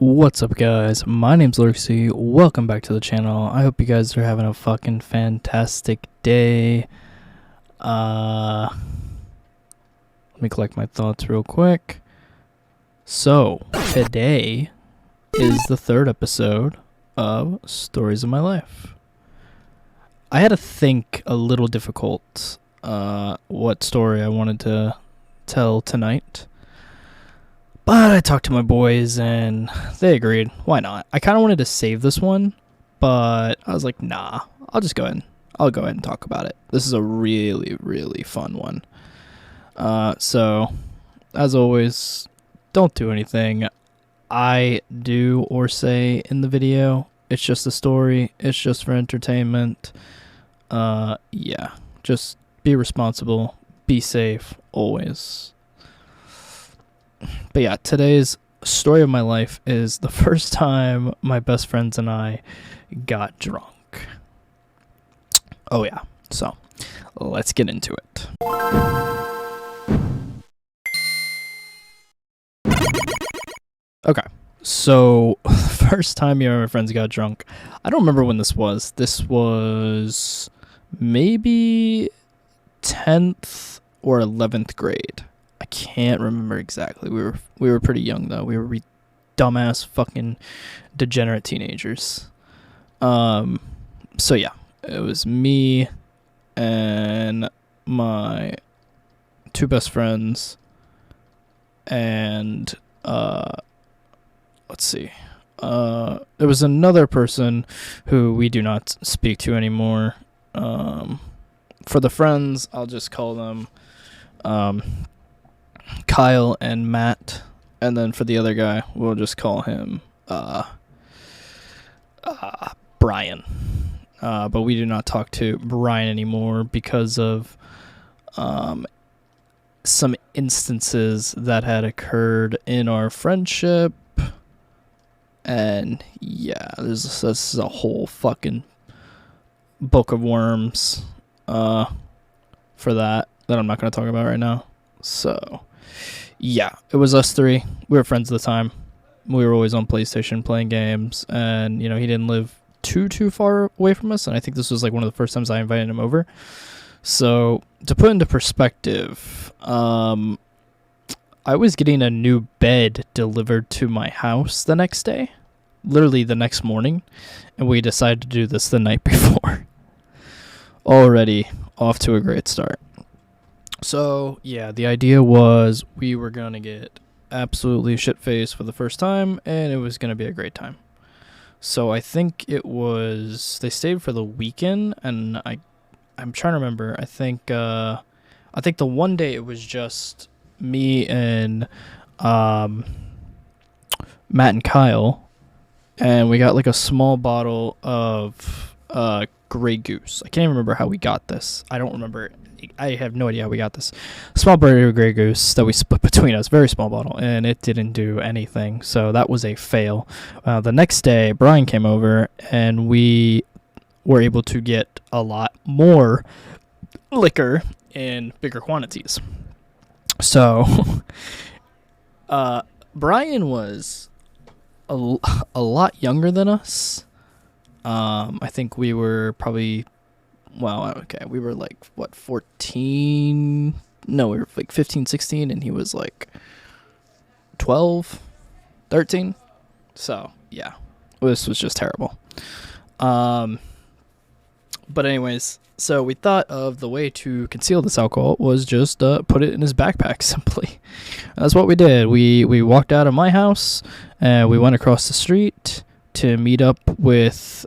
What's up, guys? My name's Lurksy. Welcome back to the channel. I hope you guys are having a fucking fantastic day. Let me collect my thoughts real quick. So, today is the third episode of Stories of My Life. I had to think a little difficult what story I wanted to tell tonight. But I talked to my boys and they agreed. Why not? I kind of wanted to save this one, but I was like, nah, I'll go ahead and talk about it. This is a really, really fun one. So, as always, don't do anything I do or say in the video. It's just a story. It's just for entertainment. Yeah, just be responsible. Be safe, always. But yeah, today's story of my life is the first time my best friends and I got drunk. Oh yeah, so let's get into it. Okay, so first time me and my friends got drunk, I don't remember when this was. This was maybe 10th or 11th grade. I can't remember exactly. We were pretty young though. We were dumbass fucking degenerate teenagers. So yeah, it was me and my two best friends and let's see. There was another person who we do not speak to anymore. For the friends, I'll just call them Kyle and Matt, and then for the other guy, we'll just call him Brian. But we do not talk to Brian anymore because of some instances that had occurred in our friendship. And yeah, this is a whole fucking book of worms for that I'm not going to talk about right now. So yeah, it was us three. We were friends at the time. We were always on PlayStation playing games, and he didn't live too far away from us, and I think this was like one of the first times I invited him over. So to put into perspective, I was getting a new bed delivered to my house the next day, literally the next morning, and we decided to do this the night before. Already off to a great start. So, yeah, the idea was we were going to get absolutely shit-faced for the first time, and it was going to be a great time. So I think they stayed for the weekend, and I'm trying to remember. I think the one day it was just me and Matt and Kyle, and we got like a small bottle of Grey Goose. I can't even remember how we got this. I don't remember. I have no idea how we got this small bottle of Grey Goose that we split between us. Very small bottle, and it didn't do anything. So that was a fail. The next day, Brian came over, and we were able to get a lot more liquor in bigger quantities. So Brian was a lot younger than us. I think we were probably, we were like, 14? No, we were like 15, 16, and he was like 12, 13. So, yeah, this was just terrible. But anyways, so we thought of the way to conceal this alcohol was just put it in his backpack, simply. That's what we did. We walked out of my house, and we went across the street to meet up with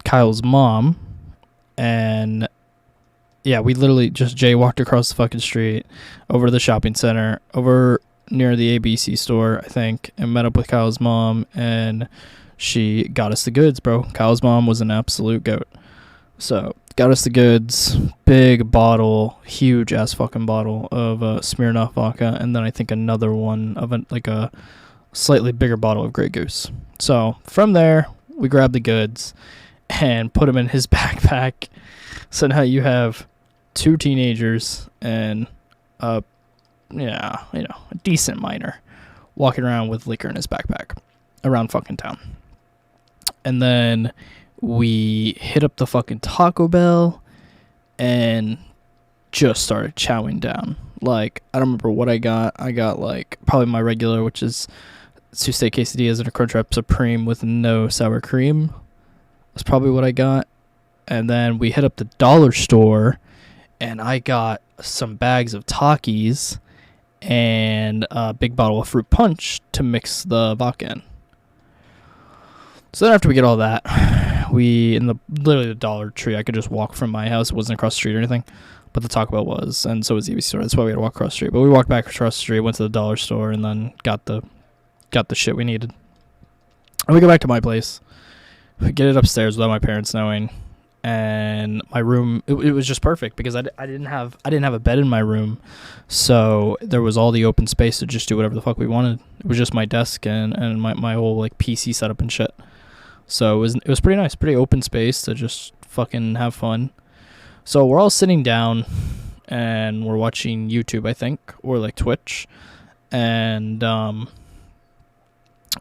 Kyle's mom, and yeah, we literally just jaywalked across the fucking street over to the shopping center, over near the ABC store, I think, and met up with Kyle's mom, and she got us the goods, bro. Kyle's mom was an absolute goat. So got us the goods, big bottle, huge ass fucking bottle of Smirnoff vodka, and then I think another one of a slightly bigger bottle of Grey Goose. So from there, we grabbed the goods and put them in his backpack. So now you have two teenagers and a decent minor walking around with liquor in his backpack around fucking town. And then we hit up the fucking Taco Bell and just started chowing down. Like, I don't remember what I got. I got, like, probably my regular, which is 2 steak quesadillas and a Crunchwrap Supreme with no sour cream. That's probably what I got. And then we hit up the dollar store, and I got some bags of Takis and a big bottle of fruit punch to mix the vodka in. So then after we get all that, we, in literally the Dollar Tree, I could just walk from my house. It wasn't across the street or anything, but the Taco Bell was, and so was the ABC store. That's why we had to walk across the street. But we walked back across the street, went to the dollar store, and then got the shit we needed. And we go back to my place. We get it upstairs without my parents knowing, and my room, it was just perfect because I didn't have a bed in my room, so there was all the open space to just do whatever the fuck we wanted. It was just my desk and my whole like PC setup and shit. So it was pretty nice, pretty open space to just fucking have fun. So we're all sitting down and we're watching YouTube, I think, or like Twitch, and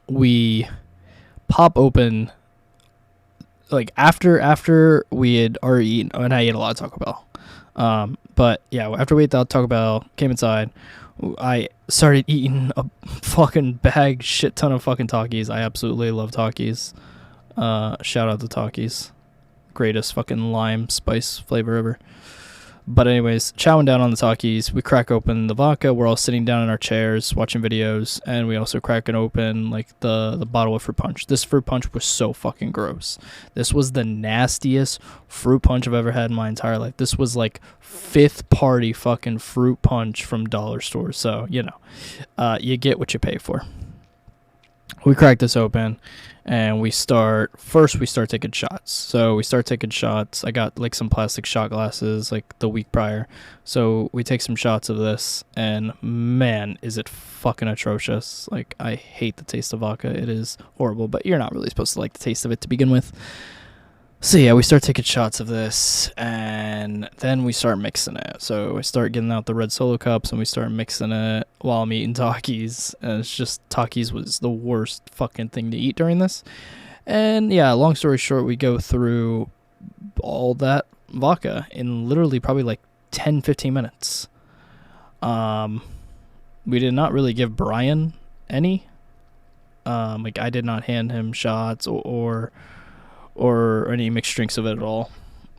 we pop open, like after we had already eaten, and I ate a lot of Taco Bell. But yeah, after we ate that Taco Bell, came inside, I started eating a fucking shit ton of fucking Takis. I absolutely love Takis. Shout out to Takis. Greatest fucking lime spice flavor ever. But anyways, chowing down on the Takis, we crack open the vodka. We're all sitting down in our chairs watching videos, and we also crack it open like the bottle of fruit punch. This fruit punch was so fucking gross. This was the nastiest fruit punch I've ever had in my entire life. This was like 5th party fucking fruit punch from dollar stores. So, you know, you get what you pay for. We crack this open, and we start taking shots. So we start taking shots. I got like some plastic shot glasses like the week prior. So we take some shots of this, and man, is it fucking atrocious. Like, I hate the taste of vodka. It is horrible, but you're not really supposed to like the taste of it to begin with. So yeah, we start taking shots of this, and then we start mixing it. So we start getting out the red Solo cups, and we start mixing it while I'm eating Takis. And it's just, Takis was the worst fucking thing to eat during this. And yeah, long story short, we go through all that vodka in literally probably like 10-15 minutes. We did not really give Brian any. Like, I did not hand him shots or any mixed drinks of it at all.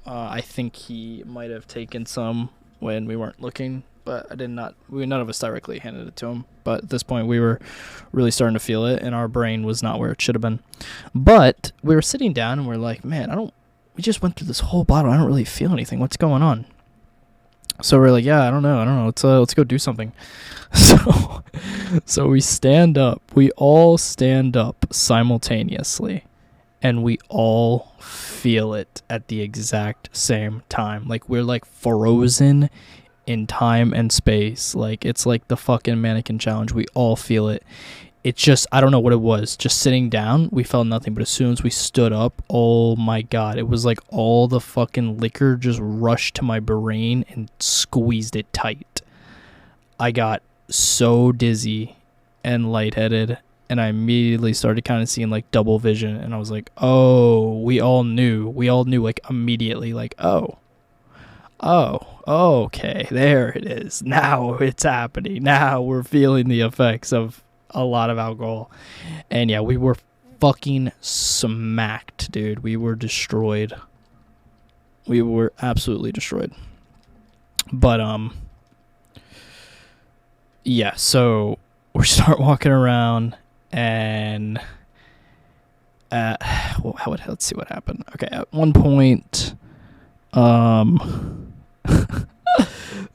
I think he might have taken some when we weren't looking, but none of us directly handed it to him. But at this point, we were really starting to feel it, and our brain was not where it should have been. But we were sitting down, and we're like, man, we just went through this whole bottle. I don't really feel anything. What's going on? So we're like, yeah, I don't know. Let's go do something. So we stand up. We all stand up simultaneously. And we all feel it at the exact same time. Like, we're like frozen in time and space. Like, it's like the fucking mannequin challenge. We all feel it. It's just, I don't know what it was. Just sitting down, we felt nothing. But as soon as we stood up, oh my God, it was like all the fucking liquor just rushed to my brain and squeezed it tight. I got so dizzy and lightheaded. And I immediately started kind of seeing like double vision. And I was like, oh, we all knew like immediately, like, oh, okay, there it is. Now it's happening. Now we're feeling the effects of a lot of alcohol. And yeah, we were fucking smacked, dude. We were destroyed. We were absolutely destroyed. But, yeah, so we start walking around. And let's see what happened. Okay, at one point, this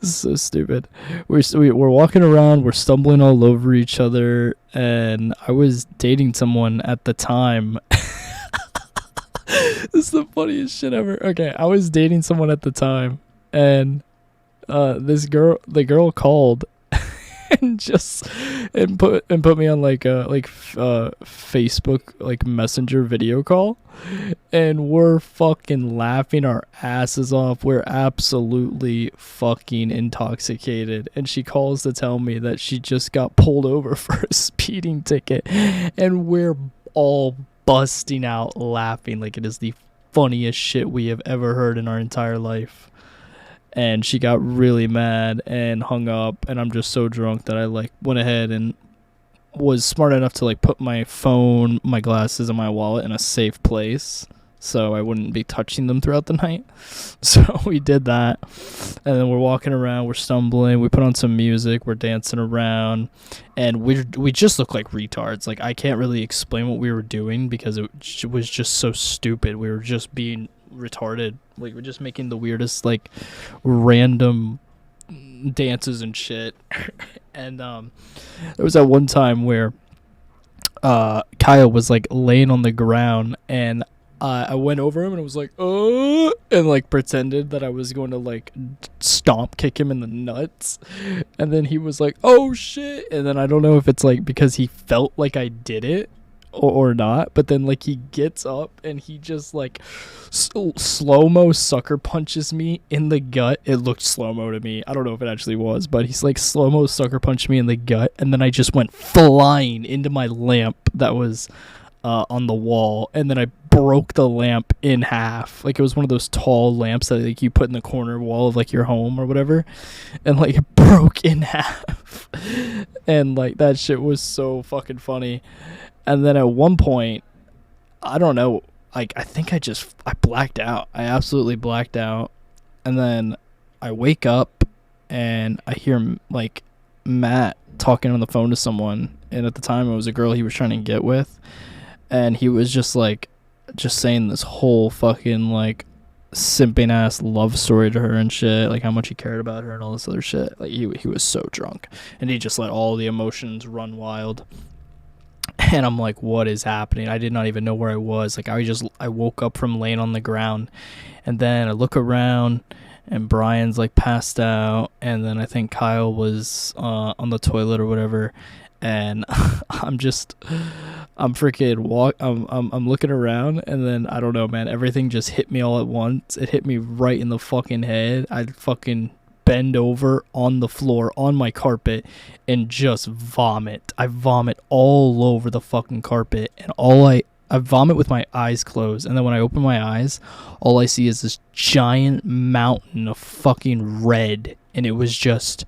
is so stupid. We're walking around, we're stumbling all over each other, and I was dating someone at the time. This is the funniest shit ever. Okay, I was dating someone at the time, and the girl called. and just and put me on Facebook like Messenger video call, and we're fucking laughing our asses off. We're absolutely fucking intoxicated, and she calls to tell me that she just got pulled over for a speeding ticket, and we're all busting out laughing like it is the funniest shit we have ever heard in our entire life. And she got really mad and hung up, and I'm just so drunk that I like went ahead and was smart enough to like put my phone, my glasses, and my wallet in a safe place so I wouldn't be touching them throughout the night. So we did that, and then we're walking around, we're stumbling, we put on some music, we're dancing around, and we just look like retards. Like, I can't really explain what we were doing because it was just so stupid. We were just being retarded. Like, we're just making the weirdest like random dances and shit. And there was that one time where Kyle was like laying on the ground, and I went over him and I was like, oh, and like pretended that I was going to like stomp kick him in the nuts, and then he was like, oh shit, and then I don't know if it's like because he felt like I did it or not, but then like he gets up and he just like slow-mo sucker punches me in the gut. It looked slow-mo to me, I don't know if it actually was, but he's like slow-mo sucker punched me in the gut, and then I just went flying into my lamp that was on the wall, and then I broke the lamp in half. Like, it was one of those tall lamps that like you put in the corner wall of like your home or whatever, and like it broke in half. And like that shit was so fucking funny. And then at one point, I don't know, like I think I blacked out. I absolutely blacked out. And then I wake up and I hear like Matt talking on the phone to someone, and at the time it was a girl he was trying to get with, and he was just saying this whole fucking like simping ass love story to her and shit, like how much he cared about her and all this other shit. Like he was so drunk, and he just let all the emotions run wild. And I'm like, what is happening? I did not even know where I was. Like, I woke up from laying on the ground, and then I look around, and Brian's like passed out, and then I think Kyle was on the toilet or whatever, and I'm looking around, and then I don't know, man, everything just hit me all at once. It hit me right in the fucking head. I fucking bend over on the floor on my carpet and just vomit. I vomit all over the fucking carpet, and I vomit with my eyes closed, and then when I open my eyes, all I see is this giant mountain of fucking red, and it was just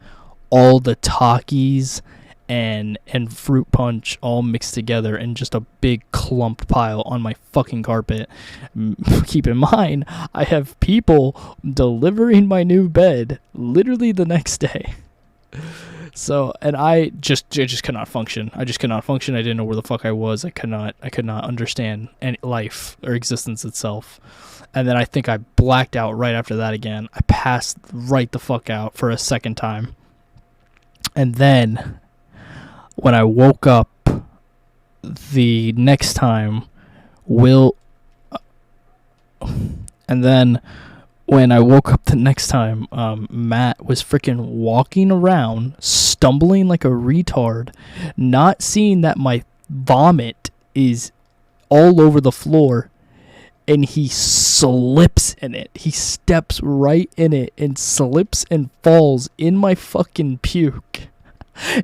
all the Takis and fruit punch all mixed together in just a big clump pile on my fucking carpet. Keep in mind, I have people delivering my new bed literally the next day. So, and I just could not function. I just could not function. I didn't know where the fuck I was. I could not understand any life or existence itself. And then I think I blacked out right after that again. I passed right the fuck out for a second time. And then when I woke up the next time, Matt was freaking walking around, stumbling like a retard, not seeing that my vomit is all over the floor, and he slips in it. He steps right in it and slips and falls in my fucking puke.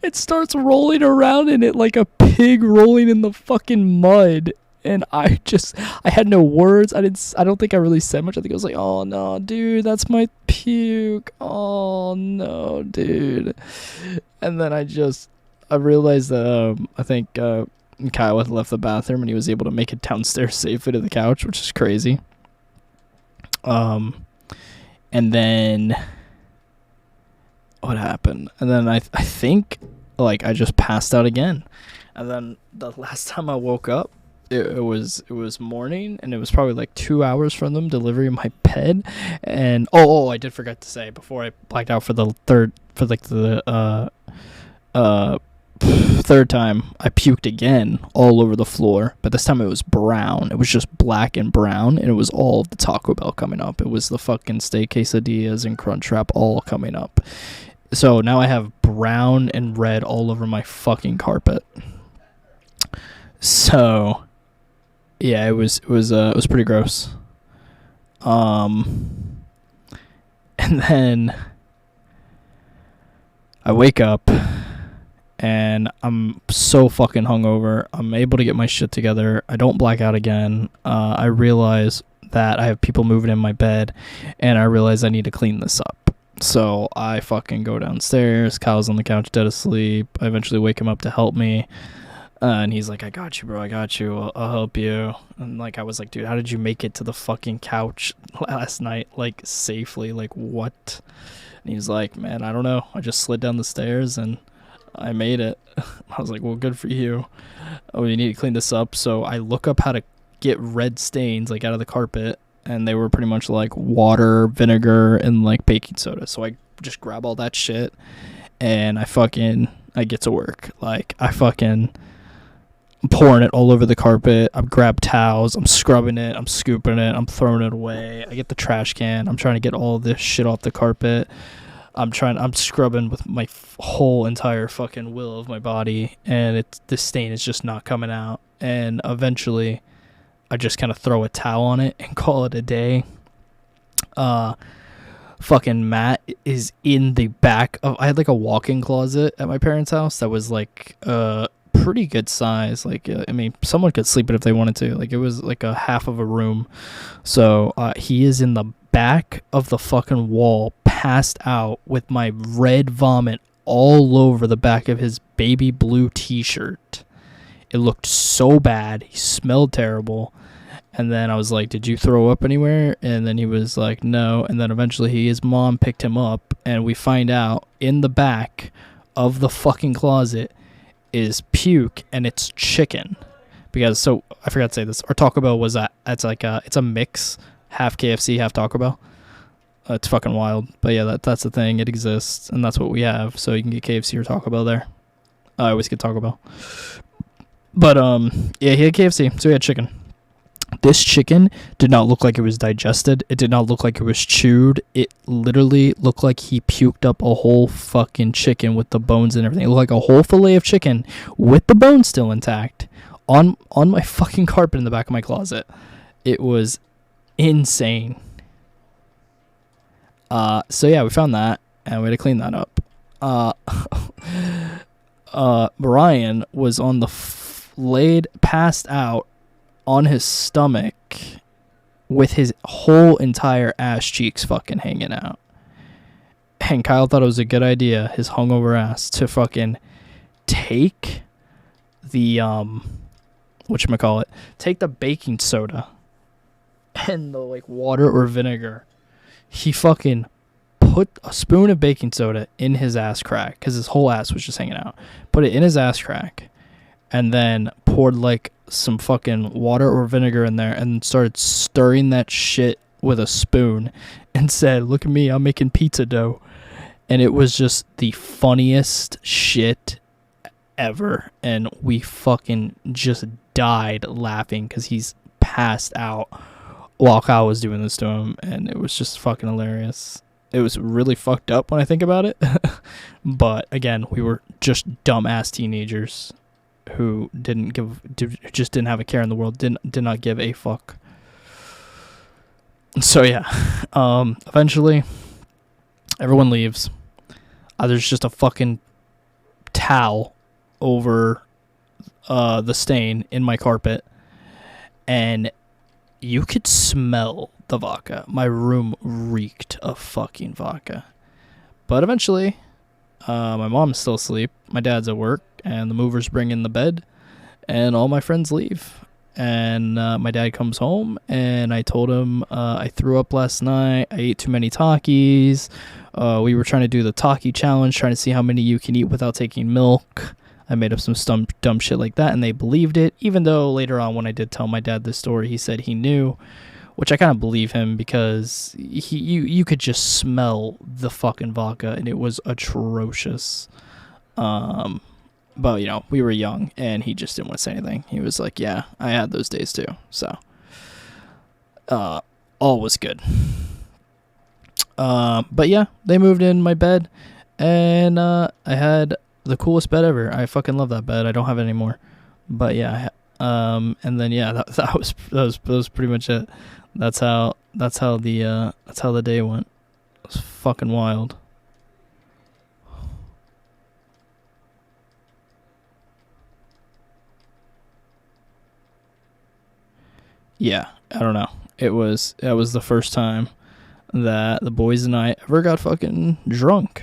It starts rolling around in it like a pig rolling in the fucking mud. And I had no words. I don't think I really said much. I think I was like, oh no, dude, that's my puke. Oh no, dude. And then I realized that I think Kyle had left the bathroom, and he was able to make it downstairs safely to the couch, which is crazy. And then what happened? And then I think like I just passed out again. And then the last time I woke up, it was morning, and it was probably like 2 hours from them delivering my bed. And I did forget to say before I blacked out for the third time, I puked again all over the floor, but this time it was brown. It was just black and brown, and it was all of the Taco Bell coming up. It was the fucking steak quesadillas and Crunchwrap all coming up. So now I have brown and red all over my fucking carpet. So yeah, it was pretty gross. And then I wake up and I'm so fucking hungover. I'm able to get my shit together. I don't black out again. I realize that I have people moving in my bed, and I realize I need to clean this up. So I fucking go downstairs. Kyle's on the couch dead asleep. I eventually wake him up to help me. And he's like, I got you, bro. I got you. I'll help you. And like, I was like, dude, how did you make it to the fucking couch last night, like, safely? Like, what? And he was like, man, I don't know. I just slid down the stairs and I made it. I was like, well, good for you. Oh, you need to clean this up. So I look up how to get red stains, like, out of the carpet. And they were pretty much like water, vinegar, and like baking soda. So I just grab all that shit and I get to work. Like, I'm pouring it all over the carpet. I grab towels. I'm scrubbing it. I'm scooping it. I'm throwing it away. I get the trash can. I'm trying to get all this shit off the carpet. I'm scrubbing with my whole entire fucking will of my body, and the stain is just not coming out. And eventually, I just kind of throw a towel on it and call it a day. Fucking Matt is in the back of. I had like a walk-in closet at my parents' house that was like pretty good size. Like, I mean, someone could sleep in it if they wanted to. Like, it was like a half of a room. So he is in the back of the fucking wall, passed out with my red vomit all over the back of his baby blue t-shirt. It looked so bad. He smelled terrible. And then I was like, did you throw up anywhere? And then he was like, no. And then eventually his mom picked him up, and we find out in the back of the fucking closet is puke, and it's chicken. Because, so I forgot to say this, our Taco Bell was it's a mix, half KFC, half Taco Bell. It's fucking wild. But yeah, that's the thing. It exists, and that's what we have. So you can get KFC or Taco Bell there. I always get Taco Bell. But yeah, he had KFC, so he had chicken. This chicken did not look like it was digested. It did not look like it was chewed. It literally looked like he puked up a whole fucking chicken with the bones and everything. It looked like a whole fillet of chicken with the bones still intact on my fucking carpet in the back of my closet. It was insane. So yeah, we found that, and we had to clean that up. Brian was on the passed out on his stomach with his whole entire ass cheeks fucking hanging out. And Kyle thought it was a good idea, his hungover ass, to fucking take the take the baking soda and the like water or vinegar. He fucking put a spoon of baking soda in his ass crack, because his whole ass was just hanging out. Put it in his ass crack, and then poured like some fucking water or vinegar in there and started stirring that shit with a spoon and said, look at me, I'm making pizza dough. And it was just the funniest shit ever. And we fucking just died laughing because he's passed out while Kyle was doing this to him. And it was just fucking hilarious. It was really fucked up when I think about it. But again, we were just dumbass teenagers who just didn't have a care in the world, did not give a fuck. So yeah, eventually everyone leaves. There's just a fucking towel over the stain in my carpet, and you could smell the vodka. My room reeked of fucking vodka. But eventually, my mom's still asleep, my dad's at work, and the movers bring in the bed, and all my friends leave. And my dad comes home, and I told him I threw up last night. I ate too many Takis. We were trying to do the Taki challenge, trying to see how many you can eat without taking milk. I made up some dumb shit like that, and they believed it, even though later on when I did tell my dad this story, he said he knew, which I kind of believe him, because you could just smell the fucking vodka, and it was atrocious. But, you know, we were young, and he just didn't want to say anything. He was like, yeah, I had those days too. So, all was good. But yeah, they moved in my bed, And I had the coolest bed ever. I fucking love that bed. I don't have it anymore. But yeah, and then yeah, that was pretty much it. That's how the day went. It was fucking wild. Yeah, I don't know. That was the first time that the boys and I ever got fucking drunk.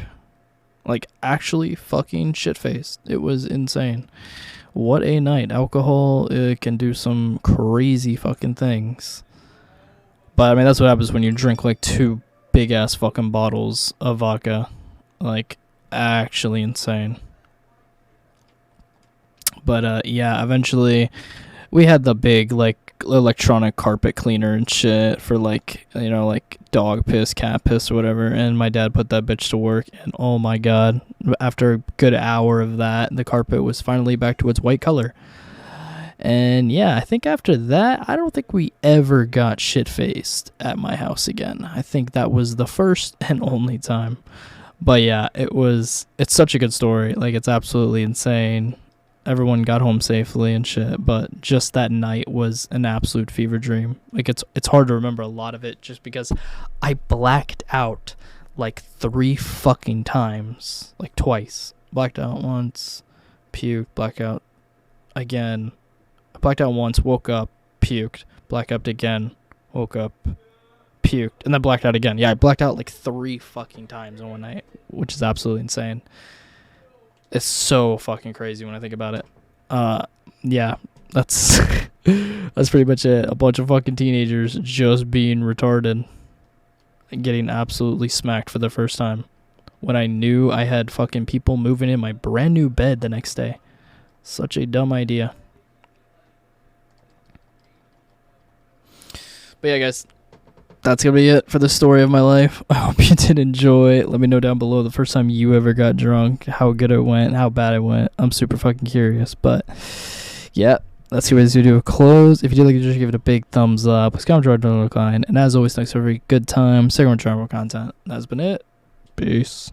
Like actually fucking shit faced. It was insane. What a night. Alcohol can do some crazy fucking things. But I mean, that's what happens when you drink like two big ass fucking bottles of vodka. Like, actually insane. But yeah, eventually we had the big like electronic carpet cleaner and shit for like, like dog piss, cat piss, or whatever. And my dad put that bitch to work. And oh my god, after a good hour of that, the carpet was finally back to its white color. And yeah, I think after that, I don't think we ever got shit faced at my house again. I think that was the first and only time. But yeah, it's such a good story. Like, it's absolutely insane. Everyone got home safely and shit, but just that night was an absolute fever dream. Like, it's hard to remember a lot of it just because I blacked out like 3 fucking times. Like, twice. Blacked out once, puked, blackout again. I blacked out once, woke up, puked, blacked out again, woke up, puked, and then blacked out again. Yeah, I blacked out like 3 fucking times in one night, which is absolutely insane. It's so fucking crazy when I think about it. Yeah, that's that's pretty much it. A bunch of fucking teenagers just being retarded and getting absolutely smacked for the first time when I knew I had fucking people moving in my brand new bed the next day. Such a dumb idea. But yeah, guys, that's gonna be it for the story of my life. I hope you did enjoy. Let me know down below the first time you ever got drunk, how good it went, how bad it went. I'm super fucking curious. But yeah, let's see where this video close. If you did like it, just give it a big thumbs up. Please comment, drop, don't decline. And as always, thanks for every good time. Second travel content. That's been it. Peace.